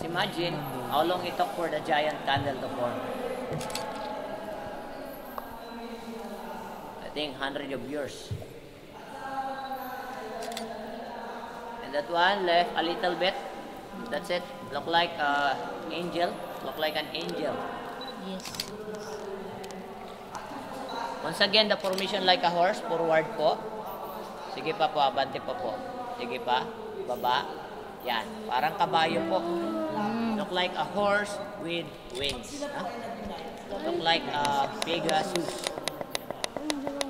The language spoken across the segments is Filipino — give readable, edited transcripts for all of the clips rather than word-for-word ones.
imagine how long it took for the giant candle to form. I think hundreds of years. And that one left a little bit. That's it. Look like an angel. Look like an angel. Yes. Once again, the formation like a horse. Forward po. Sige pa po. Abante pa po. Sige pa. Baba. Yan. Parang kabayo po. Look like a horse with wings. Look like a Pegasus.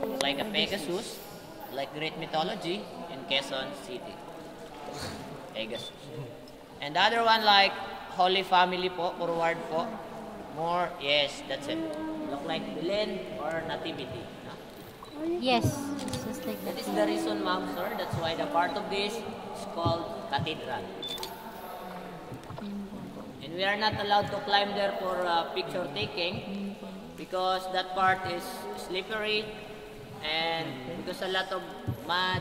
Look like a Pegasus. Like Greek mythology in Quezon City. Pegasus. And the other one like Holy Family po, forward po. More, yes, that's it. Look like Belen or Nativity. No? Yes. It's just like That that. is the reason, ma'am, sir. That's why the part of this is called cathedral. And we are not allowed to climb there for picture taking because that part is slippery and because a lot of mud,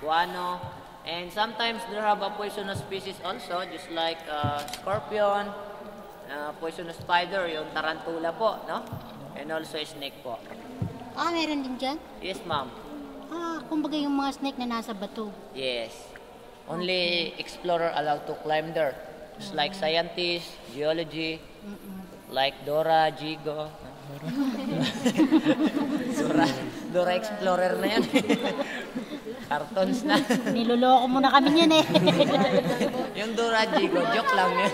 guano, and sometimes there have a poisonous species also, just like scorpion, poisonous spider, yung tarantula po, no? And also snake po. Ah, meron din dyan? Yes, ma'am. Ah, kumbaga yung mga snake na nasa bato. Yes. Only explorer allowed to climb there. Just like scientists, geology, like Dora, Jigo. Dora Explorer na yan. Cartoons na. Niloloko mo na kami niyan eh. Yung Dora, Jigo, joke lang yan.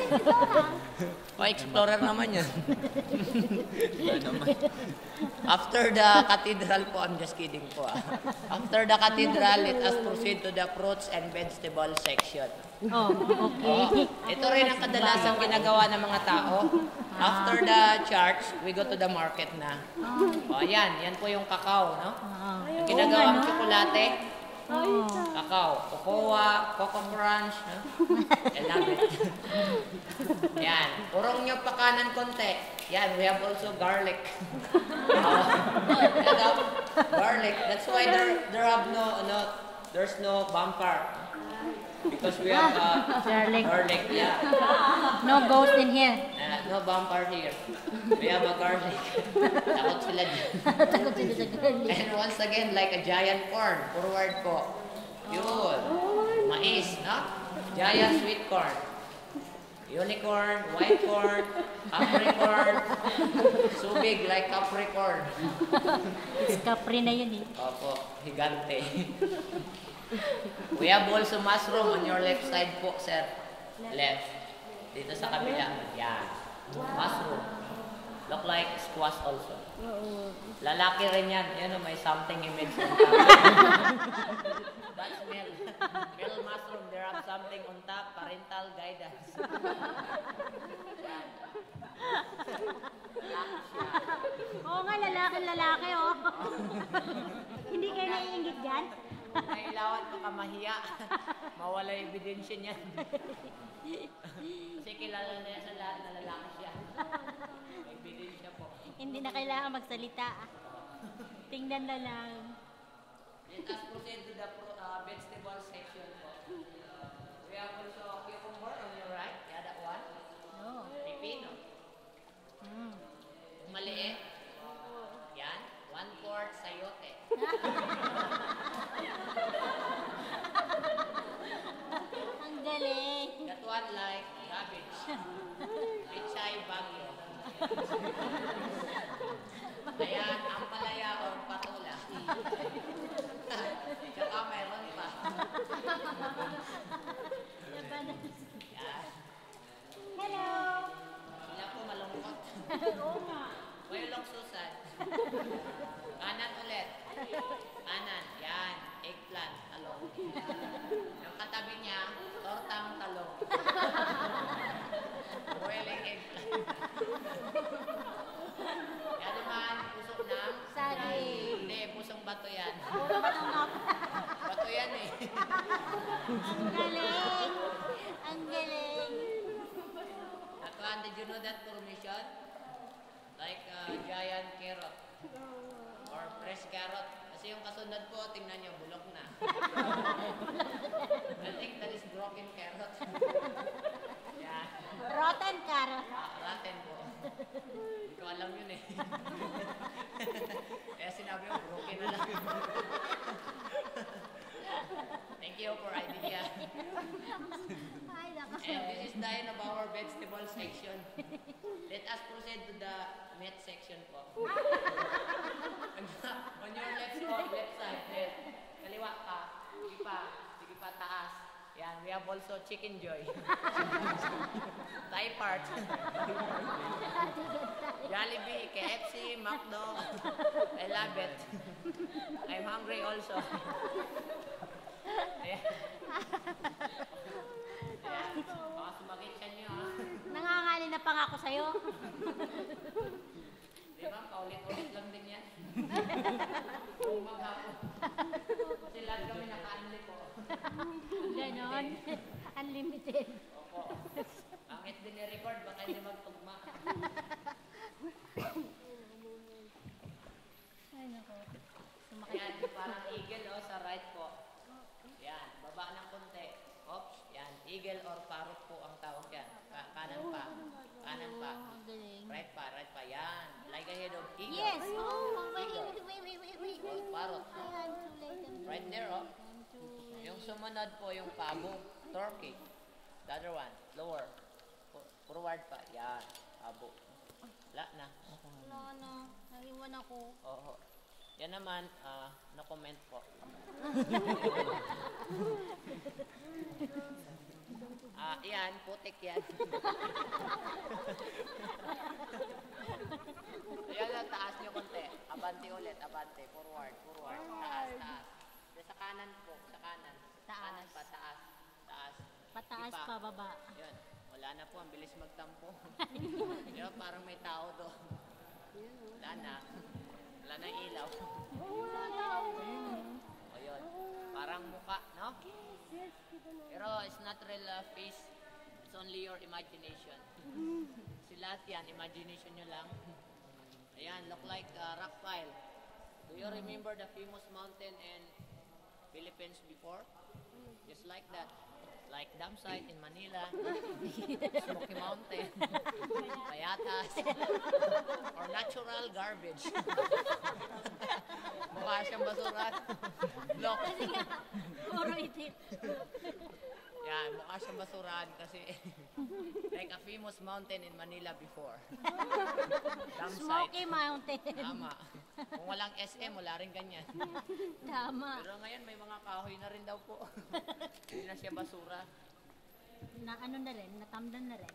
O, explorer naman yan. After the cathedral po, I'm just kidding po. After the cathedral, let us proceed to the fruits and vegetable section. Oh, okay. Ito rin ang kadalasang ginagawa ng mga tao. After the church, we go to the market na. O, yan. Yan po yung kakao, no? Yung ginagawang tsokolate. Kakao. Cocoa, Coco Crunch. No? I love it. Yan. Purong nyo pa kanan konti. Yan. We have also garlic. Garlic. That's why there have there's no bumper. Because we have Garlic. yeah. No ghost in here. No bumper here. We have a garlic. Takot sila dyan. Takot sila sa garlic. And once again, like a giant corn. Forward po. Yun. Mais, no? Giant sweet corn. Unicorn, white corn, capricorn. So big like capricorn. It's Capri na yun eh. Opo, higante. We have also mushroom on your left side po, sir. Left. Dito sa kabila. Yan. Mushroom. Look like squash also. Lalaki rin yan. Yan o, may something image. That's male. Male mushroom. There have something on top. Parental guidance. Yan. Lalaki siya. Oo nga, lalaki oh. Hindi kayo naiingit dyan? Kailangan makamahiya. Mawala yung ebidensya niyan. Kasi kilala na yan sa lahat na lalaki siya. May ebidensya po. Hindi na kailangan magsalita. Tingnan na lang. Let us proceed to the vegetable section po. We have also cucumber on your right. Yeah, that one. No. Pipino. Maliit. Yan. 1/4 sayote. Ang galing. That one like cabbage. Pichay bagyo. Ayan, ang palaya or patula. Tsaka meron pa. Yan. Hello. Sila po malungkot. Oo nga. May ulok susad. Kanan ulit. Kanan. Yan. Eggplant. Talong. Yung katabi niya, tortang talong. Boiling eggplant. Yan naman, pusok ng Saging. Hindi, pusong bato yan. Bato nga. Bato yan eh. Ang galing. Ang galing. Natuan, did you know that formation? Like a giant carrot. Or fresh carrot. Kasi yung kasunod po, tingnan nyo, bulok na. I think that is broken carrot. Kaya sinabi mo, broken na lang. Thank you for idea. Ay, nako. And this is the end of our vegetable section. Let us proceed to the meat section po. On your left side, left. Kaliwa ka. Sige pa, taas. Yan, we have also Chicken Joy. Thai part. Jollibee, KFC, McDo. I love it. I'm hungry also. Ayan. Ayan. Baka sumagit siya niyo, ha? Nangangalin na pa nga ako sa'yo. Di ba? Paulit-ulit lang din yan. Kung maghapon. Kasi lahat kami naka-unli po. Ganon. Unlimited. Opo. Bakit din i-record? Baka hindi magtugma. Ay, nako. Yan, parang eagle o sa right po. Yan, baba ng konti. Oops, yan. Eagle or parrot po ang tawag yan. Kanan pa. Kanan pa. Ang galing. Right pa. Yan. Like ahead of eagle. Yes! Oh, wait. Or parrot. I'm too late. Right there, oh. I'm too late. Yung sumunod po yung pabo. Turkey. The other one. Lower. Forward pa. Yan. Pabo. Wala na. Wala na. Naiwan ako. Oo. Yan naman, no comment po. Yan, putik yan. Ayan lang, taas nyo konti. Abante ulit, abante. Forward. Taas. Sa kanan po, sa kanan. Taas. Kanan pa, taas. Pataas Ipa. pa, baba. Yun. Wala na po, ang bilis magtampo. Pero parang may tao do. Wala na. Wala na ilaw. Wala na. O yun. Parang muka, no? Pero it's not real face. It's only your imagination. Si lahat yan, imagination nyo lang. Ayan, look like rock pile. Do you remember the famous mountain in Philippines before? Just like that. Like dam site in Manila, Smoky Mountain, Payatas, or natural garbage. Mukha siyang basura. Look. Kasi nga, puro itim. Yan, mukha siyang basurahan kasi like a famous mountain in Manila before. Dam Smoky site. Mountain. Tama. Kung walang SM, wala rin ganyan. Tama. Pero ngayon may mga kahoy na rin daw po. Hindi na siya basura. Na ano na rin, natamdan na rin.